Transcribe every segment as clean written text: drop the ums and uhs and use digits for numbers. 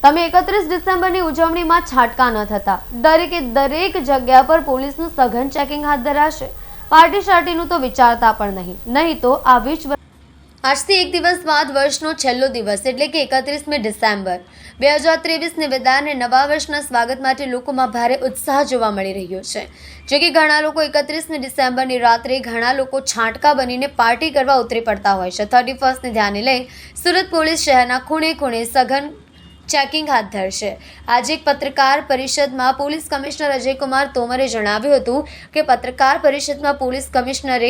તમે 31 ડિસેમ્બરની ઉજવણીમાં છાટકા ન થતા દરેક જગ્યા પર પોલીસનું સઘન ચેકિંગ હાથ ધરાશે। પાર્ટી શાર્ટીનું તો વિચારતા પણ નહીં તો આવી જ આજથી એક દિવસ બાદ વર્ષનો છેલ્લો દિવસ એટલે કે 31મી ડિસેમ્બર 2023 વિદાયને નવા વર્ષના સ્વાગત માટે લોકોમાં ભારે ઉત્સાહ જોવા મળી રહ્યો છે। જે કે ઘણા લોકો 31મી ડિસેમ્બરની રાત્રે ઘણા લોકો છાંટકા બનીને પાર્ટી કરવા ઉતરી પડતા હોય છે। 31ને ધ્યાને લઈ સુરત પોલીસ શહેરના ખૂણે ખૂણે સઘન ચેકિંગ હાથ ધરશે। આજે એક પત્રકાર પરિષદમાં પોલીસ કમિશનર અજયકુમાર તોમરે જણાવ્યું હતું કે પત્રકાર પરિષદમાં પોલીસ કમિશનરે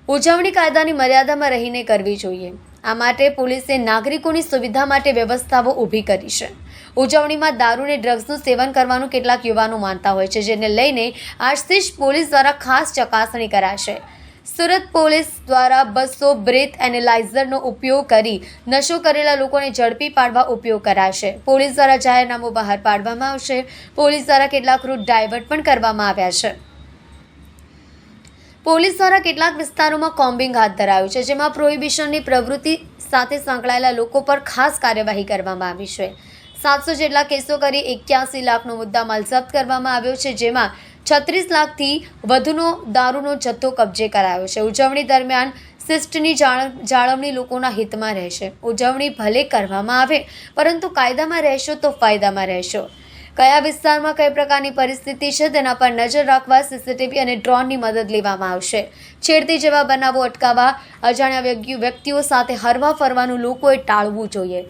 ઉજવણી કાયદાની મર્યાદામાં રહીને કરવી જોઈએ। આ માટે પોલીસે નાગરિકોની સુવિધા માટે વ્યવસ્થાઓ ઊભી કરી છે। ઉજવણીમાં દારૂ અને ડ્રગ્સનું સેવન કરવાનું કેટલાક યુવાનો માનતા હોય છે, જેને લઈને આજથી જ પોલીસ દ્વારા ખાસ ચકાસણી કરાશે। સુરત પોલીસ દ્વારા 200 બ્રેથ એનાલાઇઝરનો ઉપયોગ કરી નશો કરેલા લોકોને ઝડપી પાડવા ઉપયોગ કરાશે। પોલીસ દ્વારા જાહેરનામું બહાર પાડવામાં આવશે। પોલીસ દ્વારા કેટલાક રૂટ ડાયવર્ટ પણ કરવામાં આવ્યા છે। પોલીસ દ્વારા કેટલાક વિસ્તારોમાં કોમ્બિંગ હાથ ધરાયું છે, જેમાં પ્રોહિબિશનની પ્રવૃત્તિ સાથે સંકળાયેલા લોકો પર ખાસ કાર્યવાહી કરવામાં આવી છે। 700 જેટલા કેસો કરી 81 લાખનો મુદ્દામાલ જપ્ત કરવામાં આવ્યો છે, જેમાં 36 લાખથી વધુનો દારૂનો જથ્થો કબજે કરાયો છે। ઉજવણી દરમિયાન શિસ્તની જાળવણી લોકોના હિતમાં રહેશે। ઉજવણી ભલે કરવામાં આવે, પરંતુ કાયદામાં રહેશો તો ફાયદામાં રહેશો। કયા વિસ્તારમાં કઈ પ્રકારની પરિસ્થિતિ છે તેના પર નજર રાખવા સીસીટીવી અને ડ્રોનની મદદ લેવામાં આવશે। છેડતી જેવા બનાવો અટકાવવા અજાણ્યા વ્યક્તિઓ સાથે હરવા ફરવાનું લોકોએ ટાળવું જોઈએ।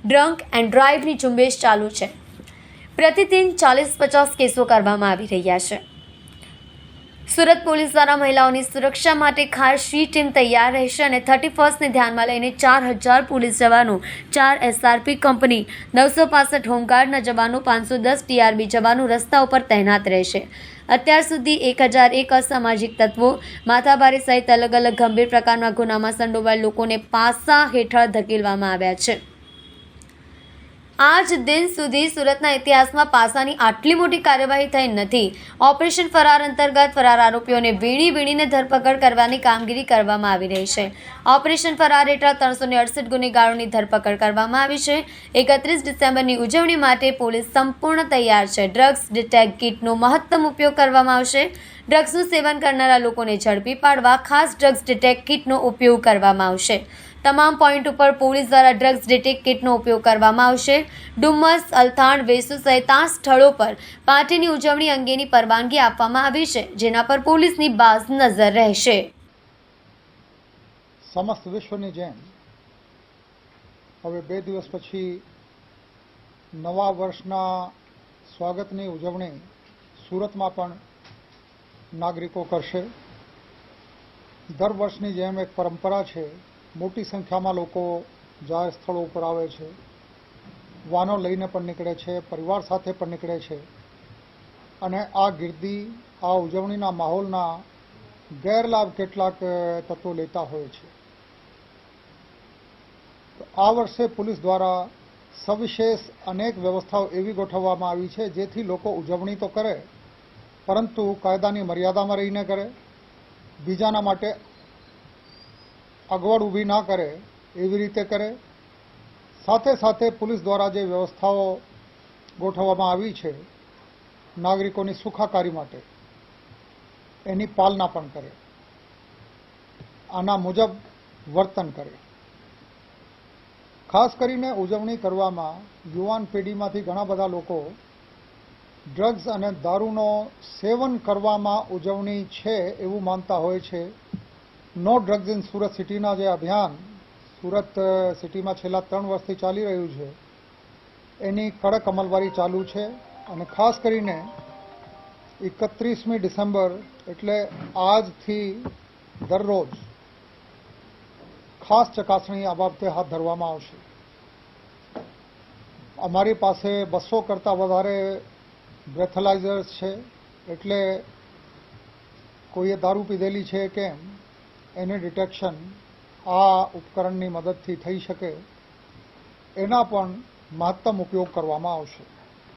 ડ્રંક એન્ડ ડ્રાઈવની ઝુંબેશ ચાલુ છે। પ્રતિદિન 40-50 કેસો કરવામાં આવી રહ્યા છે। સુરત પોલીસ દ્વારા મહિલાઓની સુરક્ષા માટે ખાસ ટીમ તૈયાર રહેશે અને 31ને ધ્યાનમાં લઈને 4000 પોલીસ જવાનો, 4 SRP કંપની, 965 હોમગાર્ડના જવાનો, 510 TRB જવાનો રસ્તા ઉપર તૈનાત રહેશે। અત્યાર સુધી 1001 અસામાજિક તત્વો, માથાભારે સહિત અલગ અલગ ગંભીર પ્રકારના ગુનામાં સંડોવાયેલ લોકોને પાસા હેઠળ ધકેલવામાં આવ્યા છે। આજ દિન સુધી સુરતના ઇતિહાસમાં પાસાની આટલી મોટી કાર્યવાહી થઈ નથી। ઓપરેશન ફરાર અંતર્ગત ફરાર આરોપીઓને વીણીને ધરપકડ કરવાની કામગીરી કરવામાં આવી રહી છે। ઓપરેશન ફરાર હેઠળ 368 ગુનેગારોની ધરપકડ કરવામાં આવી છે। 31 ડિસેમ્બરની ઉજવણી માટે પોલીસ સંપૂર્ણ તૈયાર છે। ડ્રગ્સ ડિટેક્ટ કિટનો મહત્તમ ઉપયોગ કરવામાં આવશે। ડ્રગ્સનું સેવન કરનારા લોકોને ઝડપી પાડવા ખાસ ડ્રગ્સ ડિટેક્ટ કિટનો ઉપયોગ કરવામાં આવશે। તમામ પોઈન્ટ ઉપર પોલીસ દ્વારા ડ્રગ્સ ડિટેક્ટ કિટનો ઉપયોગ કરવામાં આવશે। ડુમ્મસ, અલથાણ, વેસુ સહિત 8 સ્થળો પર પાર્ટીની ઉજવણી અંગેની પરવાનગી આપવામાં આવી છે, જેના પર પોલીસની બાજ નજર રહેશે। સમસ્ત વિશ્વની જેમ હવે 2 દિવસ પછી નવા વર્ષના સ્વાગતની ઉજવણી સુરતમાં પણ નાગરિકો કરશે। દર વર્ષની જેમ એક પરંપરા છે, મોટી સંખ્યામાં લોકો જાહેર સ્થળો ઉપર આવે છે, વાનો લઈને પણ નીકળે છે, પરિવાર સાથે પણ નીકળે છે અને આ ગીર્દી, આ ઉજવણીના માહોલના ગેરલાભ કેટલાક તત્વો લેતા હોય છે। આ વર્ષે પોલીસ દ્વારા સવિશેષ અનેક વ્યવસ્થાઓ એવી ગોઠવવામાં આવી છે, જેથી લોકો ઉજવણી તો કરે, પરંતુ કાયદાની મર્યાદામાં રહીને કરે, બીજાના માટે અગવડ ઊભી ના કરે એવી રીતે કરે। સાથે સાથે પોલીસ દ્વારા જે વ્યવસ્થાઓ ગોઠવવામાં આવી છે નાગરિકોની સુખાકારી માટે, એની પાલના પણ કરે, આના મુજબ વર્તન કરે। ખાસ કરીને ઉજવણી કરવામાં યુવાન પેઢીમાંથી ઘણા બધા લોકો ડ્રગ્સ અને દારૂનો સેવન કરવામાં ઉજવણી છે એવું માનતા હોય છે। નો ડ્રગ્સ ઇન સુરત સિટીના જે અભિયાન સુરત સિટીમાં છેલ્લા 3 વર્ષથી ચાલી રહ્યું છે, એની કડક અમલવારી ચાલુ છે અને ખાસ કરીને 31મી ડિસેમ્બર એટલે આજથી દરરોજ ખાસ ચકાસણી આ બાબતે હાથ ધરવામાં આવશે। અમારી પાસે 200 કરતાં વધારે બ્રેથેલાઇઝર્સ છે, એટલે કોઈએ દારૂ પીધેલી છે કેમ એની ડિટેક્શન આ ઉપકરણની મદદથી થઈ શકે, એના પણ મહત્તમ ઉપયોગ કરવામાં આવશે।